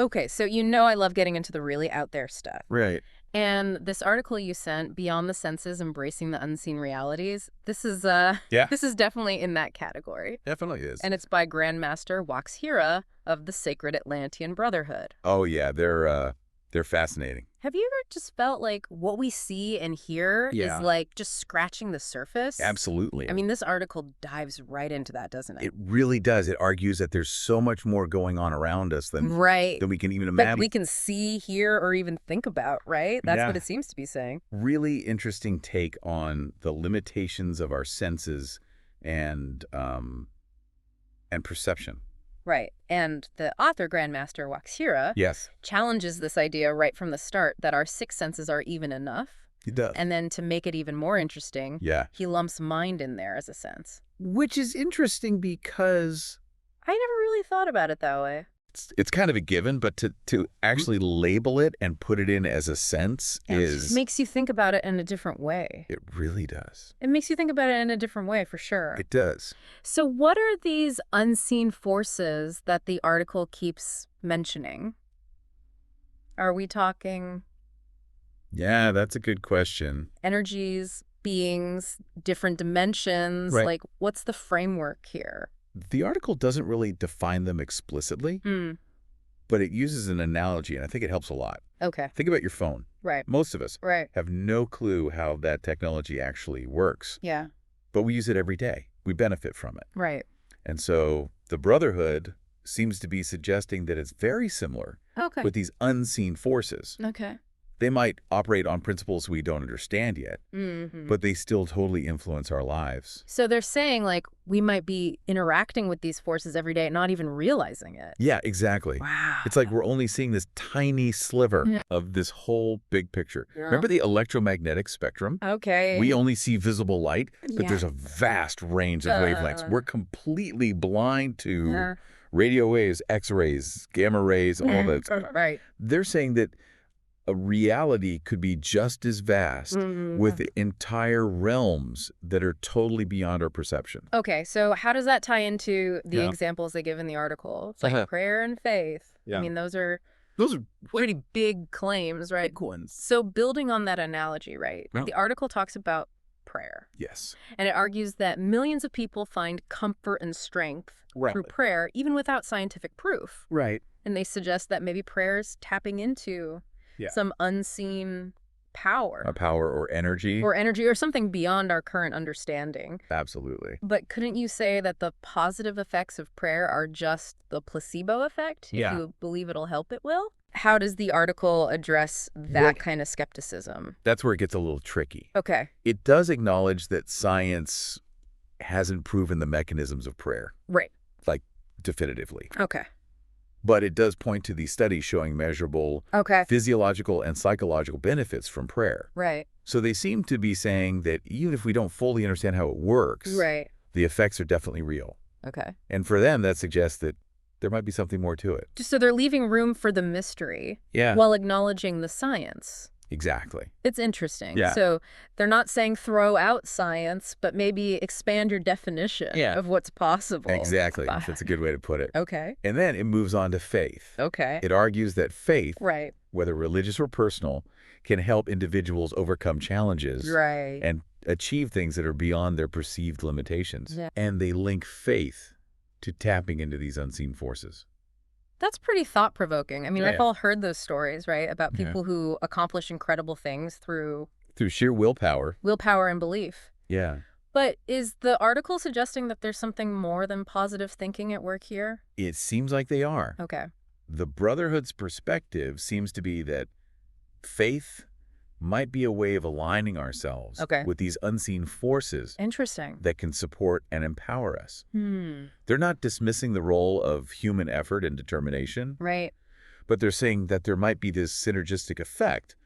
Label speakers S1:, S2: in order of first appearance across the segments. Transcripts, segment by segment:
S1: Okay, so you know I love getting into the really out there stuff.
S2: Right.
S1: And this article you sent, Beyond the Senses, Embracing the Unseen Realities, this is
S2: Yeah,
S1: this is definitely in that category.
S2: definitely is.
S1: And it's by Grandmaster Waxhira of the Sacred Atlantean Brotherhood.
S2: Oh yeah, they're fascinating.
S1: Have you ever just felt like what we see and hear
S2: Yeah.
S1: is like just scratching the surface?
S2: Absolutely.
S1: I mean, this article dives right into that, doesn't it?
S2: it really does. It argues that there's so much more going on around us
S1: Right.
S2: than we can even
S1: That
S2: imagine.
S1: we can see, hear, or even think about, right? That's
S2: Yeah.
S1: what it seems to be saying.
S2: Really interesting take on the limitations of our senses and perception.
S1: Right. And the author, Grandmaster Waxhira,
S2: Yes,
S1: challenges this idea right from the start that our six senses are even enough.
S2: he does.
S1: And then to make it even more interesting,
S2: Yeah.
S1: he lumps mind in there as a sense.
S2: Which is interesting because
S1: I never really thought about it that way.
S2: it's kind of a given, but to actually label it and put it in as a sense
S1: It
S2: is...
S1: makes you think about it in a different way.
S2: It really does.
S1: It makes you think about it in a different way, for sure.
S2: It does.
S1: So what are these unseen forces that the article keeps mentioning? Are we talking
S2: Yeah, that's a good question.
S1: energies, beings, different dimensions?
S2: Right.
S1: Like, what's the framework here?
S2: The article doesn't really define them explicitly,
S1: Hmm.
S2: but it uses an analogy, and I think it helps a lot.
S1: Okay.
S2: Think about your phone.
S1: Right.
S2: Most of us
S1: Right.
S2: have no clue how that technology actually works,
S1: Yeah.
S2: but we use it every day. We benefit from it.
S1: Right.
S2: And so the Brotherhood seems to be suggesting that it's very similar
S1: Okay.
S2: with these unseen forces.
S1: Okay.
S2: They might operate on principles we don't understand yet,
S1: Mm-hmm.
S2: but they still totally influence our lives.
S1: So they're saying, like, we might be interacting with these forces every day, not even realizing it.
S2: Yeah, exactly.
S1: Wow.
S2: It's like we're only seeing this tiny sliver
S1: Yeah.
S2: of this whole big picture.
S1: Yeah.
S2: Remember the electromagnetic spectrum?
S1: Okay.
S2: We only see visible light, but
S1: Yeah.
S2: there's a vast range of wavelengths. We're completely blind to
S1: Yeah.
S2: radio waves, X-rays, gamma rays, all that.
S1: Right.
S2: They're saying that a reality could be just as vast with entire realms that are totally beyond our perception.
S1: Okay, so how does that tie into the
S2: Yeah.
S1: examples they give in the article? It's like
S2: Uh-huh.
S1: prayer and faith.
S2: Yeah.
S1: I mean, those are
S2: Those are
S1: pretty big claims, right?
S2: big ones.
S1: So building on that analogy, right?
S2: Yeah.
S1: The article talks about prayer,
S2: Yes.
S1: and it argues that millions of people find comfort and strength through prayer, even without scientific proof.
S2: Right.
S1: And they suggest that maybe prayer is tapping into
S2: Yeah.
S1: some unseen power.
S2: A power or energy.
S1: Or energy or something beyond our current understanding.
S2: Absolutely.
S1: But couldn't you say that the positive effects of prayer are just the placebo effect?
S2: Yeah.
S1: If you believe it'll help, it will? How does the article address that
S2: Well-
S1: kind of skepticism?
S2: That's where it gets a little tricky.
S1: Okay.
S2: It does acknowledge that science hasn't proven the mechanisms of prayer,
S1: Right.
S2: like definitively.
S1: Okay.
S2: But it does point to these studies showing measurable
S1: Okay.
S2: physiological and psychological benefits from prayer.
S1: Right.
S2: So they seem to be saying that even if we don't fully understand how it works,
S1: Right.
S2: the effects are definitely real.
S1: Okay.
S2: And for them, that suggests that there might be something more to it.
S1: So they're leaving room for the mystery
S2: Yeah,
S1: while acknowledging the science.
S2: exactly.
S1: It's interesting.
S2: Yeah.
S1: So they're not saying throw out science, but maybe expand your definition
S2: Yeah.
S1: of what's possible.
S2: Exactly.
S1: Fine.
S2: That's a good way to put it.
S1: Okay.
S2: And then it moves on to faith.
S1: Okay.
S2: It argues that faith,
S1: Right.
S2: whether religious or personal, can help individuals overcome challenges
S1: Right.
S2: and achieve things that are beyond their perceived limitations.
S1: Yeah.
S2: And they link faith to tapping into these unseen forces.
S1: That's pretty thought-provoking. I mean,
S2: Yeah,
S1: I've
S2: yeah.
S1: all heard those stories, right, about
S2: Yeah.
S1: people who accomplish incredible things through
S2: Through sheer willpower.
S1: willpower and belief.
S2: Yeah.
S1: But is the article suggesting that there's something more than positive thinking at work here?
S2: It seems like they are.
S1: Okay.
S2: The Brotherhood's perspective seems to be that faith might be a way of aligning ourselves
S1: Okay.
S2: with these unseen forces
S1: Interesting.
S2: that can support and empower us.
S1: Hmm.
S2: They're not dismissing the role of human effort and determination,
S1: Right.
S2: but they're saying that there might be this synergistic effect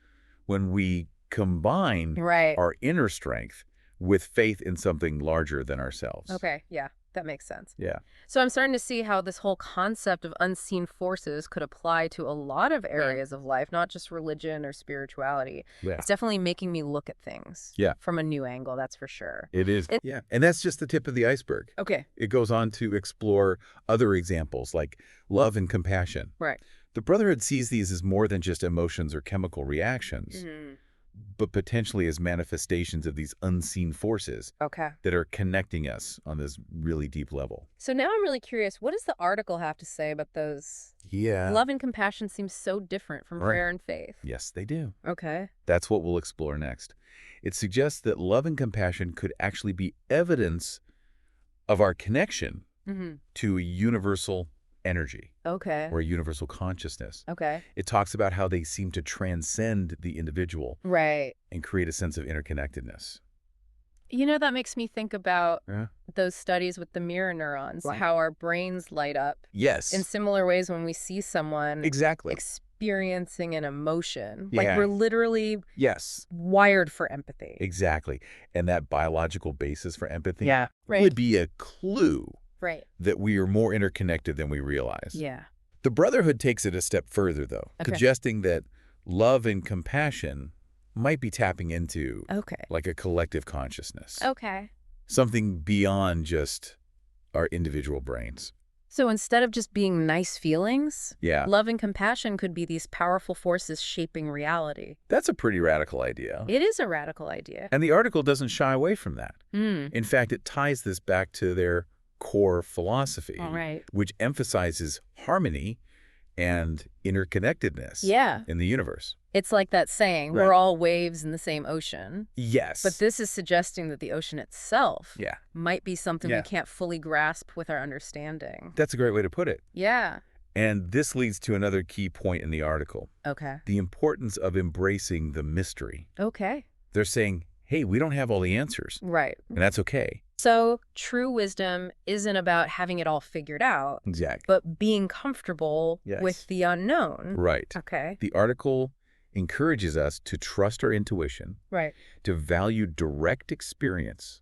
S2: when we combine
S1: Right.
S2: our inner strength with faith in something larger than ourselves.
S1: Okay. Yeah, that makes sense.
S2: Yeah.
S1: So I'm starting to see how this whole concept of unseen forces could apply to a lot of areas of life, not just religion or spirituality.
S2: Yeah.
S1: It's definitely making me look at things
S2: Yeah.
S1: from a new angle, that's for sure.
S2: It is. Yeah. And that's just the tip of the iceberg.
S1: Okay.
S2: It goes on to explore other examples like love and compassion,
S1: Right.
S2: The Brotherhood sees these as more than just emotions or chemical reactions, but potentially as manifestations of these unseen forces
S1: Okay.
S2: that are connecting us on this really deep level.
S1: So now I'm really curious, what does the article have to say about those?
S2: Yeah.
S1: Love and compassion seems so different from
S2: Right.
S1: prayer and faith.
S2: Yes, they do.
S1: Okay.
S2: That's what we'll explore next. It suggests that love and compassion could actually be evidence of our connection to a universal energy
S1: Okay.
S2: or a universal consciousness.
S1: Okay.
S2: It talks about how they seem to transcend the individual
S1: Right.
S2: and create a sense of interconnectedness.
S1: You know, that makes me think about
S2: Yeah.
S1: those studies with the mirror neurons,
S2: Right.
S1: how our brains light up
S2: Yes.
S1: in similar ways when we see someone
S2: Exactly.
S1: experiencing an emotion.
S2: Yeah.
S1: Like we're literally
S2: Yes.
S1: wired for empathy.
S2: Exactly. And that biological basis for empathy
S1: Yeah. Right.
S2: would be a clue
S1: Right.
S2: that we are more interconnected than we realize.
S1: Yeah.
S2: The Brotherhood takes it a step further, though,
S1: Okay.
S2: suggesting that love and compassion might be tapping into
S1: Okay.
S2: like a collective consciousness,
S1: Okay.
S2: something beyond just our individual brains.
S1: So instead of just being nice feelings,
S2: Yeah,
S1: love and compassion could be these powerful forces shaping reality.
S2: that's a pretty radical idea.
S1: It is a radical idea.
S2: And the article doesn't shy away from that.
S1: Mm.
S2: In fact, it ties this back to their core philosophy,
S1: All right.
S2: which emphasizes harmony and interconnectedness
S1: Yeah.
S2: in the universe.
S1: It's like that saying,
S2: Right.
S1: we're all waves in the same ocean.
S2: Yes.
S1: But this is suggesting that the ocean itself
S2: Yeah,
S1: might be something
S2: Yeah.
S1: we can't fully grasp with our understanding.
S2: that's a great way to put it.
S1: Yeah.
S2: And this leads to another key point in the article,
S1: Okay.
S2: the importance of embracing the mystery.
S1: Okay.
S2: They're saying, hey, we don't have all the answers,
S1: Right.
S2: and that's okay.
S1: So true wisdom isn't about having it all figured out,
S2: Exactly.
S1: but being comfortable
S2: Yes.
S1: with the unknown.
S2: Right.
S1: Okay.
S2: The article encourages us to trust our intuition,
S1: Right.
S2: to value direct experience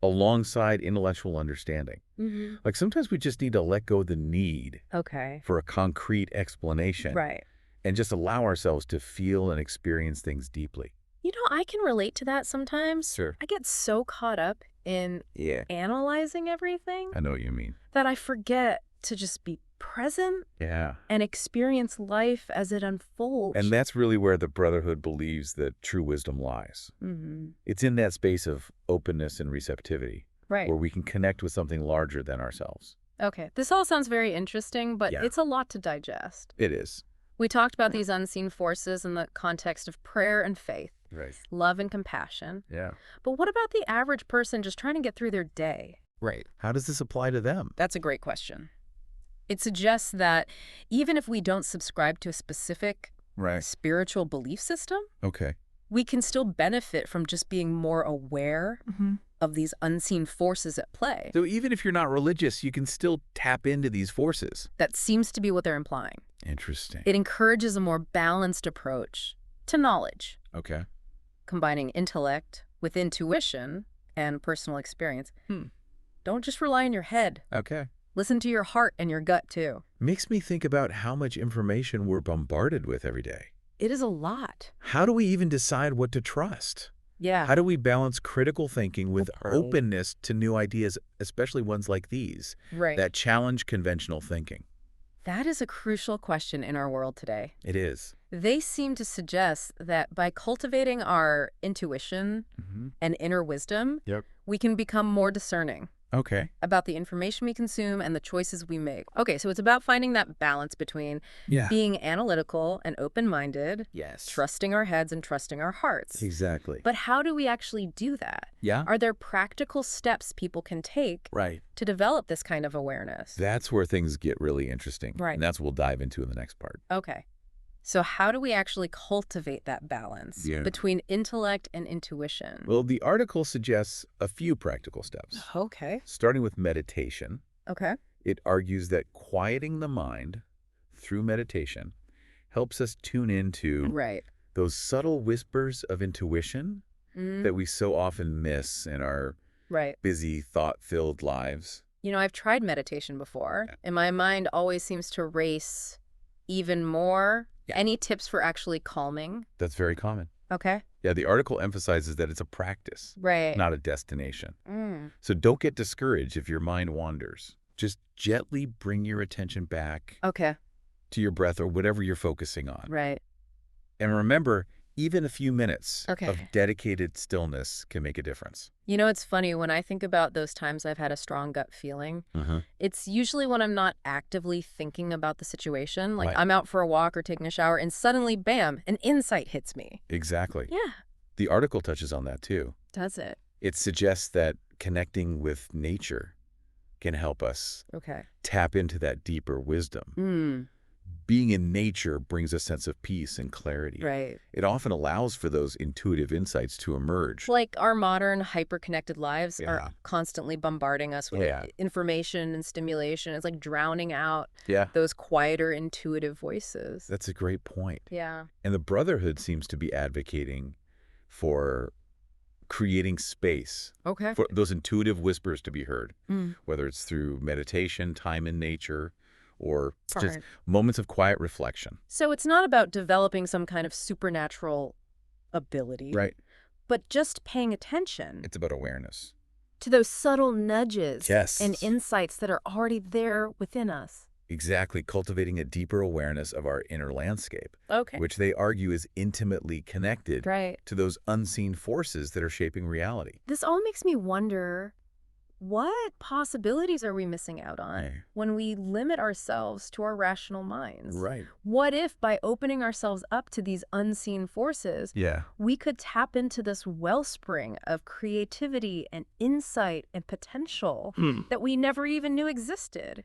S2: alongside intellectual understanding.
S1: Mm-hmm.
S2: Like sometimes we just need to let go of the need
S1: Okay.
S2: for a concrete explanation
S1: Right.
S2: and just allow ourselves to feel and experience things deeply.
S1: You know, I can relate to that sometimes.
S2: Sure.
S1: I get so caught up in
S2: Yeah.
S1: analyzing everything
S2: I know what you mean.
S1: that I forget to just be present
S2: Yeah.
S1: and experience life as it unfolds.
S2: And that's really where the Brotherhood believes that true wisdom lies.
S1: Mm-hmm.
S2: It's in that space of openness and receptivity
S1: Right.
S2: where we can connect with something larger than ourselves.
S1: Okay. This all sounds very interesting, but
S2: Yeah.
S1: it's a lot to digest.
S2: It is.
S1: We talked about these unseen forces in the context of prayer and faith,
S2: Right.
S1: love and compassion.
S2: Yeah.
S1: But what about the average person just trying to get through their day?
S2: Right. How does this apply to them?
S1: That's a great question. It suggests that even if we don't subscribe to a specific
S2: Right.
S1: spiritual belief system,
S2: Okay.
S1: we can still benefit from just being more aware of these unseen forces at play.
S2: So even if you're not religious, you can still tap into these forces.
S1: That seems to be what they're implying.
S2: Interesting.
S1: It encourages a more balanced approach to knowledge,
S2: Okay.
S1: combining intellect with intuition and personal experience. Don't just rely on your head.
S2: Okay.
S1: Listen to your heart and your gut, too.
S2: Makes me think about how much information we're bombarded with every day.
S1: It is a lot.
S2: How do we even decide what to trust?
S1: Yeah.
S2: How do we balance critical thinking with
S1: Right.
S2: openness to new ideas, especially ones like these,
S1: Right.
S2: that challenge conventional thinking?
S1: That is a crucial question in our world today.
S2: It is.
S1: They seem to suggest that by cultivating our intuition and inner wisdom,
S2: Yep.
S1: we can become more discerning
S2: Okay.
S1: about the information we consume and the choices we make. Okay, so it's about finding that balance between
S2: Yeah.
S1: being analytical and open-minded,
S2: Yes.
S1: trusting our heads and trusting our hearts.
S2: Exactly.
S1: But how do we actually do that?
S2: Yeah.
S1: Are there practical steps people can take
S2: Right.
S1: to develop this kind of awareness?
S2: That's where things get really interesting.
S1: Right.
S2: And that's what we'll dive into in the next part.
S1: Okay. So how do we actually cultivate that balance between intellect and intuition?
S2: Well, the article suggests a few practical steps.
S1: Okay.
S2: Starting with meditation,
S1: Okay.
S2: it argues that quieting the mind through meditation helps us tune into
S1: Right.
S2: those subtle whispers of intuition that we so often miss in our
S1: Right.
S2: busy, thought-filled lives.
S1: You know, I've tried meditation before, and my mind always seems to race even more.
S2: Yeah.
S1: Any tips for actually calming?
S2: That's very common.
S1: Okay.
S2: Yeah, the article emphasizes that it's a practice,
S1: Right.
S2: not a destination.
S1: Mm.
S2: So don't get discouraged if your mind wanders. Just gently bring your attention back
S1: Okay.
S2: to your breath or whatever you're focusing on.
S1: Right.
S2: And remember, even a few minutes
S1: Okay.
S2: of dedicated stillness can make a difference.
S1: You know, it's funny, when I think about those times I've had a strong gut feeling, it's usually when I'm not actively thinking about the situation. Like
S2: Right.
S1: I'm out for a walk or taking a shower and suddenly, bam, an insight hits me.
S2: Exactly.
S1: Yeah.
S2: The article touches on that too.
S1: Does it?
S2: It suggests that connecting with nature can help us
S1: Okay.
S2: tap into that deeper wisdom.
S1: Mm,
S2: Being in nature brings a sense of peace and clarity.
S1: right.
S2: It often allows for those intuitive insights to emerge.
S1: Like our modern hyper-connected lives
S2: Yeah.
S1: are constantly bombarding us with
S2: Yeah.
S1: information and stimulation. It's like drowning out
S2: Yeah,
S1: those quieter, intuitive voices.
S2: that's a great point.
S1: Yeah.
S2: And the Brotherhood seems to be advocating for creating space
S1: Okay.
S2: for those intuitive whispers to be heard,
S1: Mm.
S2: whether it's through meditation, time in nature, or just
S1: Right.
S2: moments of quiet reflection.
S1: So it's not about developing some kind of supernatural ability,
S2: Right.
S1: but just paying attention
S2: It's about awareness.
S1: to those subtle nudges
S2: Yes.
S1: and insights that are already there within us.
S2: Exactly, cultivating a deeper awareness of our inner landscape,
S1: Okay.
S2: which they argue is intimately connected
S1: Right.
S2: to those unseen forces that are shaping reality.
S1: This all makes me wonder, what possibilities are we missing out on
S2: Right.
S1: when we limit ourselves to our rational minds?
S2: Right.
S1: What if, by opening ourselves up to these unseen forces,
S2: Yeah.
S1: we could tap into this wellspring of creativity and insight and potential that we never even knew existed?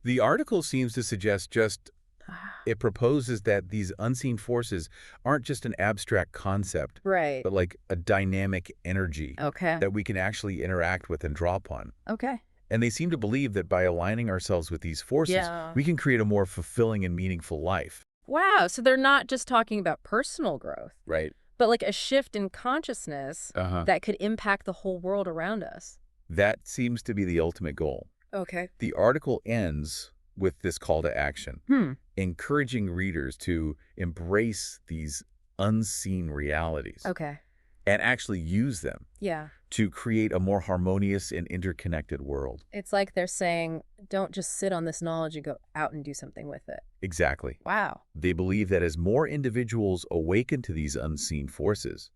S2: The article seems to suggest it proposes that these unseen forces aren't just an abstract concept,
S1: Right.
S2: but like a dynamic energy
S1: Okay.
S2: that we can actually interact with and draw upon.
S1: Okay.
S2: And they seem to believe that by aligning ourselves with these forces,
S1: Yeah.
S2: we can create a more fulfilling and meaningful life.
S1: Wow. So they're not just talking about personal growth,
S2: Right.
S1: but like a shift in consciousness
S2: Uh-huh.
S1: that could impact the whole world around us.
S2: That seems to be the ultimate goal.
S1: Okay.
S2: The article ends with this call to action, encouraging readers to embrace these unseen realities
S1: Okay.
S2: and actually use them
S1: Yeah.
S2: to create a more harmonious and interconnected world.
S1: It's like they're saying, don't just sit on this knowledge and go out and do something with it.
S2: Exactly.
S1: Wow.
S2: They believe that as more individuals awaken to these unseen forces,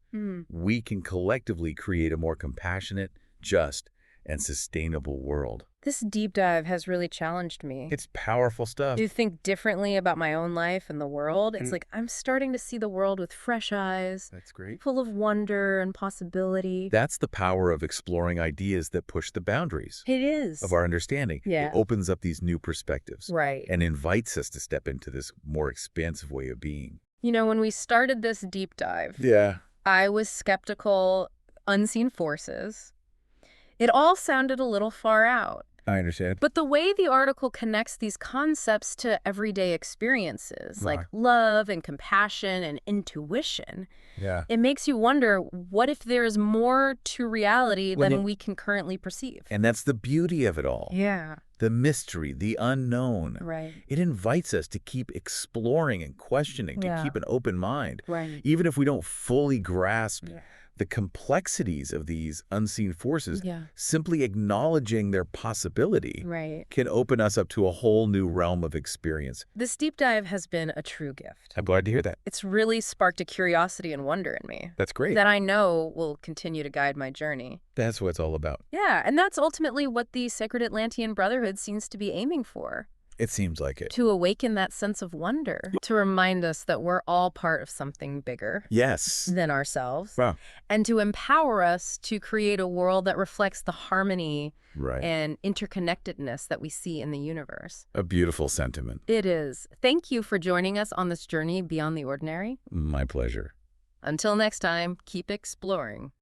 S2: we can collectively create a more compassionate, just, and sustainable world.
S1: This deep dive has really challenged me.
S2: It's powerful stuff.
S1: To think differently about my own life and the world. It's like I'm starting to see the world with fresh eyes,
S2: That's great.
S1: full of wonder and possibility.
S2: That's the power of exploring ideas that push the boundaries
S1: It is.
S2: of our understanding.
S1: Yeah.
S2: It opens up these new perspectives
S1: Right.
S2: and invites us to step into this more expansive way of being.
S1: You know, when we started this deep dive,
S2: Yeah.
S1: I was skeptical, unseen forces. It all sounded a little far out.
S2: I understand.
S1: But the way the article connects these concepts to everyday experiences, like
S2: Right.
S1: love and compassion and intuition,
S2: Yeah.
S1: it makes you wonder, what if there is more to reality than we can currently perceive?
S2: And that's the beauty of it all.
S1: Yeah.
S2: The mystery, the unknown.
S1: Right.
S2: It invites us to keep exploring and questioning, to
S1: Yeah.
S2: keep an open mind.
S1: Right.
S2: Even if we don't fully grasp
S1: Yeah.
S2: the complexities of these unseen forces,
S1: Yeah.
S2: simply acknowledging their possibility
S1: Right.
S2: can open us up to a whole new realm of experience.
S1: This deep dive has been a true gift.
S2: I'm glad to hear that.
S1: It's really sparked a curiosity and wonder in me
S2: That's great.
S1: that I know will continue to guide my journey.
S2: That's what it's all about.
S1: Yeah, and that's ultimately what the Sacred Atlantean Brotherhood seems to be aiming for.
S2: It seems like it.
S1: To awaken that sense of wonder, to remind us that we're all part of something bigger
S2: Yes.
S1: than ourselves,
S2: Wow.
S1: and to empower us to create a world that reflects the harmony
S2: Right.
S1: and interconnectedness that we see in the universe.
S2: A beautiful sentiment.
S1: It is. Thank you for joining us on this journey beyond the ordinary.
S2: My pleasure.
S1: Until next time, keep exploring.